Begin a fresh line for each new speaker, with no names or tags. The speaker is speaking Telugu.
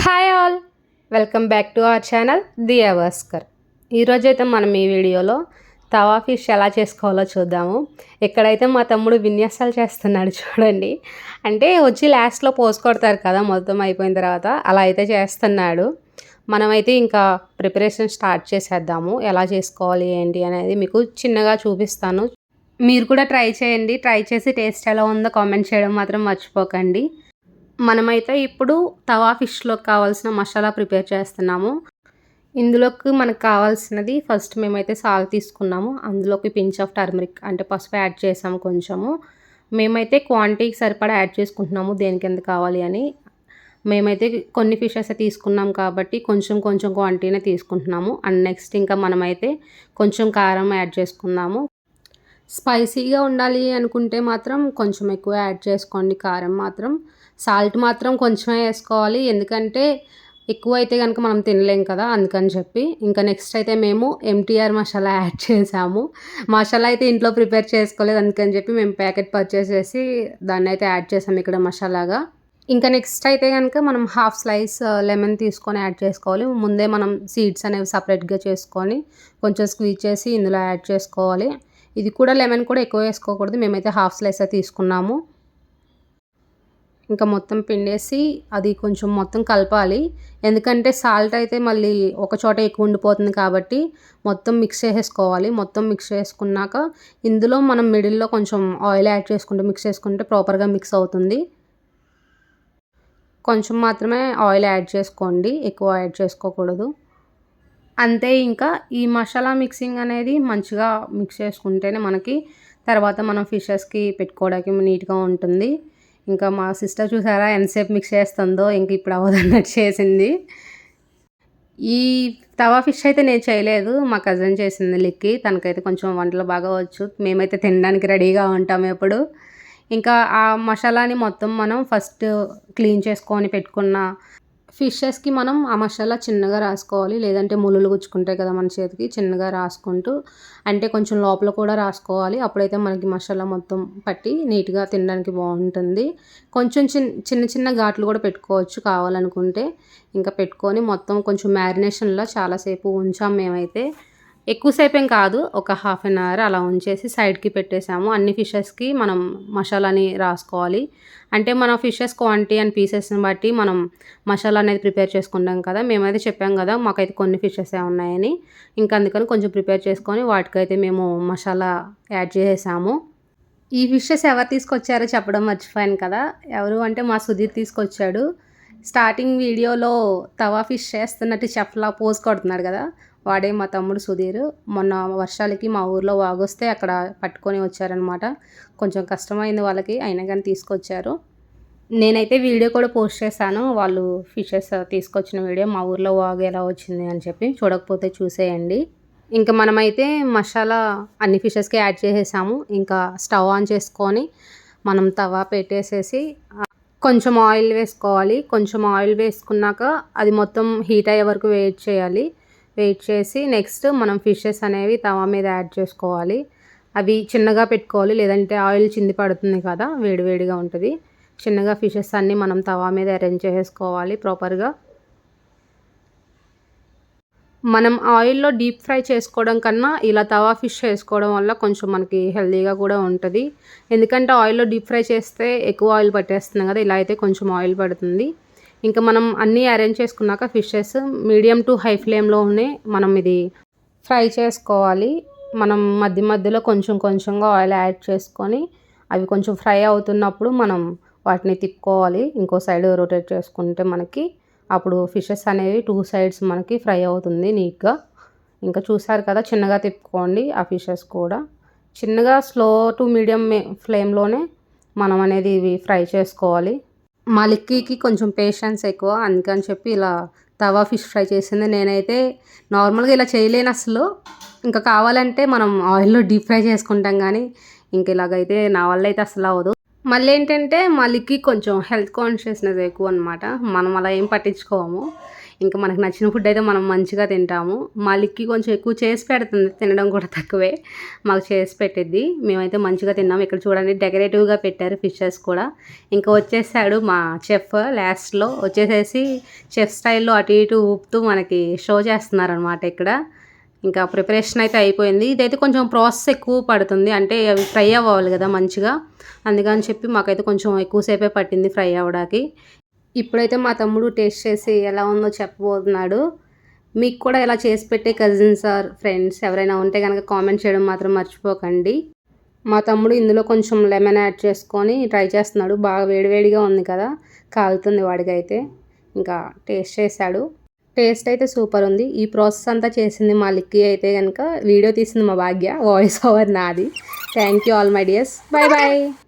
Hi all, welcome back to our channel Diya Bhaskar. ఈరోజైతే మనం ఈ వీడియోలో తవా ఫిష్ ఎలా చేసుకోవాలో చూద్దాము. ఎక్కడైతే మా తమ్ముడు విన్యాసాలు చేస్తున్నాడు చూడండి. అంటే వచ్చి లాస్ట్లో పోసి కొడతారు కదా మొత్తం అయిపోయిన తర్వాత, అలా అయితే చేస్తున్నాడు. మనమైతే ఇంకా ప్రిపరేషన్ స్టార్ట్ చేసేద్దాము. ఎలా చేసుకోవాలి ఏంటి అనేది మీకు చిన్నగా చూపిస్తాను. మీరు కూడా ట్రై చేయండి. ట్రై చేసి టేస్ట్ ఎలా ఉందో కామెంట్ చేయడం మాత్రం మర్చిపోకండి. మనమైతే ఇప్పుడు తవా ఫిష్లోకి కావాల్సిన మసాలా ప్రిపేర్ చేస్తున్నాము. ఇందులోకి మనకు కావాల్సినది ఫస్ట్ మేమైతే సాల్ట్ తీసుకున్నాము. అందులోకి పించ్ ఆఫ్ టర్మరిక్ అంటే పసుపు యాడ్ చేసాము కొంచెము. మేమైతే క్వాంటిటీకి సరిపడా యాడ్ చేసుకుంటున్నాము, దేనికి ఎంత కావాలి అని. మేమైతే కొన్ని ఫిషెస్ తీసుకున్నాం కాబట్టి కొంచెం కొంచెం క్వాంటిటీనే తీసుకుంటున్నాము. అండ్ నెక్స్ట్ ఇంకా మనమైతే కొంచెం కారం యాడ్ చేసుకున్నాము. స్పైసీగా ఉండాలి అనుకుంటే మాత్రం కొంచెం ఎక్కువ యాడ్ చేసుకోండి కారం మాత్రం. సాల్ట్ మాత్రం కొంచెమే వేసుకోవాలి, ఎందుకంటే ఎక్కువ అయితే కనుక మనం తినలేం కదా, అందుకని చెప్పి. ఇంకా నెక్స్ట్ అయితే మేము ఎంటీఆర్ మసాలా యాడ్ చేసాము. మసాలా అయితే ఇంట్లో ప్రిపేర్ చేసుకోలేదు, అందుకని చెప్పి మేము ప్యాకెట్ పర్చేస్ చేసి దాన్ని అయితే యాడ్ చేసాము ఇక్కడ మసాలాగా. ఇంకా నెక్స్ట్ అయితే కనుక మనం హాఫ్ స్లైస్ లెమన్ తీసుకొని యాడ్ చేసుకోవాలి. ముందే మనం సీడ్స్ అనేవి సపరేట్గా చేసుకొని కొంచెం స్క్వీజ్ చేసి ఇందులో యాడ్ చేసుకోవాలి. ఇది కూడా లెమన్ కూడా ఎక్కువ వేసుకోకూడదు, మేమైతే హాఫ్ స్లైస్ తీసుకున్నాము. ఇంకా మొత్తం పిండేసి అది కొంచెం మొత్తం కలపాలి, ఎందుకంటే సాల్ట్ అయితే మళ్ళీ ఒక చోట ఎక్కువ ఉండిపోతుంది కాబట్టి మొత్తం మిక్స్ చేసేసుకోవాలి. మొత్తం మిక్స్ చేసుకున్నాక ఇందులో మనం మిడిల్లో కొంచెం ఆయిల్ యాడ్ చేసుకుంటే మిక్స్ చేసుకుంటే ప్రాపర్గా మిక్స్ అవుతుంది. కొంచెం మాత్రమే ఆయిల్ యాడ్ చేసుకోండి, ఎక్కువ యాడ్ చేసుకోకూడదు. అంతే. ఇంకా ఈ మసాలా మిక్సింగ్ అనేది మంచిగా మిక్స్ చేసుకుంటేనే మనకి తర్వాత మనం ఫిషెస్కి పెట్టుకోవడానికి నీట్గా ఉంటుంది. ఇంకా మా సిస్టర్ చూసారా ఎంతసేపు మిక్స్ చేస్తుందో, ఇంక ఇప్పుడు అవ్వదన్నట్టు చేసింది. ఈ తవా ఫిష్ అయితే నేను చేయలేదు, మా కజిన్ చేసింది లిక్కి. తనకైతే కొంచెం వంటలు బాగా వచ్చు. మేమైతే తినడానికి రెడీగా ఉంటాము ఎప్పుడు. ఇంకా ఆ మసాలాని మొత్తం మనం ఫస్ట్ క్లీన్ చేసుకొని పెట్టుకున్న ఫిషెస్కి మనం ఆ మసాలా చిన్నగా రాసుకోవాలి, లేదంటే ముళ్ళులు గుచ్చుకుంటాయి కదా మన చేతికి. చిన్నగా రాసుకుంటూ అంటే కొంచెం లోపల కూడా రాసుకోవాలి, అప్పుడైతే మనకి మసాలా మొత్తం పట్టి నీట్గా తినడానికి బాగుంటుంది. కొంచెం చిన్న చిన్న ఘాట్లు కూడా పెట్టుకోవచ్చు కావాలనుకుంటే. ఇంకా పెట్టుకొని మొత్తం కొంచెం మ్యారినేషన్లో చాలాసేపు ఉంచాం మేమైతే. ఎక్కువసేపు ఏం కాదు, ఒక హాఫ్ అన్ అవర్ అలా ఉంచేసి సైడ్కి పెట్టేసాము. అన్ని ఫిషెస్కి మనం మసాలాని రాసుకోవాలి. అంటే మన ఫిషెస్ క్వాంటిటీ అండ్ పీసెస్ని బట్టి మనం మసాలా అనేది ప్రిపేర్ చేసుకుంటాం కదా. మేమైతే చెప్పాం కదా మాకైతే కొన్ని ఫిషెస్ ఉన్నాయని, ఇంకా అందుకని కొంచెం ప్రిపేర్ చేసుకొని వాటికైతే మేము మసాలా యాడ్ చేసేసాము. ఈ ఫిషెస్ ఎవరు తీసుకొచ్చారో చెప్పడం మర్చిపోయాను కదా. ఎవరు అంటే మా సుధీర్ తీసుకొచ్చాడు. స్టార్టింగ్ వీడియోలో తవా ఫిష్ చేస్తున్నట్టు చెఫ్లా పోజ్ కొడుతున్నాడు కదా, వాడే మా తమ్ముడు సుధీర్. మొన్న వర్షాలకి మా ఊర్లో వాగొస్తే అక్కడ పట్టుకొని వచ్చారనమాట. కొంచెం కష్టమైంది వాళ్ళకి, అయినా కానీ తీసుకొచ్చారు. నేనైతే వీడియో కూడా పోస్ట్ చేశాను, వాళ్ళు ఫిషెస్ తీసుకొచ్చిన వీడియో, మా ఊర్లో వాగు ఎలా వచ్చింది అని చెప్పి. చూడకపోతే చూసేయండి. ఇంకా మనమైతే మసాలా అన్ని ఫిషెస్కి యాడ్ చేసేసాము. ఇంకా స్టవ్ ఆన్ చేసుకొని మనం తవా పెట్టేసేసి కొంచెం ఆయిల్ వేసుకోవాలి. కొంచెం ఆయిల్ వేసుకున్నాక అది మొత్తం హీట్ అయ్యే వరకు వెయిట్ చేయాలి. వెయిట్ చేసి నెక్స్ట్ మనం ఫిషెస్ అనేవి తవా మీద యాడ్ చేసుకోవాలి. అవి చిన్నగా పెట్టుకోవాలి, లేదంటే ఆయిల్ చింది పడుతుంది కదా, వేడివేడిగా ఉంటుంది. చిన్నగా ఫిషెస్ అన్నీ మనం తవా మీద అరేంజ్ చేసుకోవాలి ప్రాపర్గా. మనం ఆయిల్లో డీప్ ఫ్రై చేసుకోవడం కన్నా ఇలా తవా ఫిష్ చేసుకోవడం వల్ల కొంచెం మనకి హెల్తీగా కూడా ఉంటుంది. ఎందుకంటే ఆయిల్లో డీప్ ఫ్రై చేస్తే ఎక్కువ ఆయిల్ పట్టేస్తుంది కదా, ఇలా అయితే కొంచెం ఆయిల్ పడుతుంది. ఇంకా మనం అన్నీ అరేంజ్ చేసుకున్నాక ఫిషెస్ మీడియం టు హై ఫ్లేమ్లోనే మనం ఇది ఫ్రై చేసుకోవాలి. మనం మధ్య మధ్యలో కొంచెం కొంచెంగా ఆయిల్ యాడ్ చేసుకొని అవి కొంచెం ఫ్రై అవుతున్నప్పుడు మనం వాటిని తిప్పుకోవాలి. ఇంకో సైడ్ రొటేట్ చేసుకుంటే మనకి అప్పుడు ఫిషెస్ అనేవి 2 సైడ్స్ మనకి ఫ్రై అవుతుంది నీట్గా. ఇంకా చూసారు కదా, చిన్నగా తిప్పుకోండి ఆ ఫిషెస్ కూడా. చిన్నగా స్లో టు మీడియం ఫ్లేమ్లోనే మనం అనేది ఇవి ఫ్రై చేసుకోవాలి. మా లిక్కీకి కొంచెం పేషెన్స్ ఎక్కువ, అందుకని చెప్పి ఇలా తవా ఫిష్ ఫ్రై చేసింది. నేనైతే నార్మల్గా ఇలా చేయలేను అసలు. ఇంకా కావాలంటే మనం ఆయిల్లో డీప్ ఫ్రై చేసుకుంటాం, కానీ ఇంక ఇలాగైతే నా వల్ల అయితే అసలు అవ్వదు. మళ్ళేంటంటే మళ్ళీకి కొంచెం హెల్త్ కాన్షియస్‌నెస్ ఎక్కువనమాట. మనం అలా ఏం పట్టించుకోము. ఇంక మనకు నచ్చిన ఫుడ్ అయితే మనం మంచిగా తింటాము. మా లిక్కీ కొంచెం ఎక్కువ చేసి పెడుతుంది. తినడం కూడా తక్కువే. మాకు చేసి పెట్టిద్ది. మేమైతే మంచిగా తిన్నాం. ఇక్కడ చూడండి డెకరేటివ్‌గా పెట్టారు ఫిషెస్ కూడా. ఇంకా వచ్చేసాడు మా చెఫ్ లాస్ట్‌లో. వచ్చేసేసి చెఫ్ స్టైల్‌లో అటు ఇటు ఊపుతూ మనకి షో చేస్తున్నారనమాట ఇక్కడ. ఇంకా ప్రిపరేషన్ అయితే అయిపోయింది. ఇదైతే కొంచెం ప్రాసెస్ ఎక్కువ పడుతుంది. అంటే అవి ఫ్రై అవ్వాలి కదా మంచిగా. అందుకని చెప్పి మాకైతే కొంచెం ఎక్కువ సేపే పట్టింది ఫ్రై అవ్వడానికి. ఇప్పుడైతే మా తమ్ముడు టేస్ట్ చేసి ఎలా ఉందో చెప్పబోతున్నాడు. మీకు కూడా ఇలా చేసి పెట్టే కజిన్స్ ఆర్ ఫ్రెండ్స్ ఎవరైనా ఉంటే గనక కామెంట్ చేయడం మాత్రం మర్చిపోకండి. మా తమ్ముడు ఇందులో కొంచెం లెమన్ యాడ్ చేసుకొని ట్రై చేస్తున్నాడు. బాగా వేడివేడిగా ఉంది కదా! కాలుతుంది వాడికైతే. ఇంకా టేస్ట్ చేశాడు. టేస్ట్ అయితే సూపర్ ఉంది. ఈ ప్రాసెస్ అంతా చేసింది మా లిక్కీ అయితే గనక వీడియో తీసింది మా భాగ్య. వాయిస్ ఓవర్ నాది. Thank you all my dears. Bye by.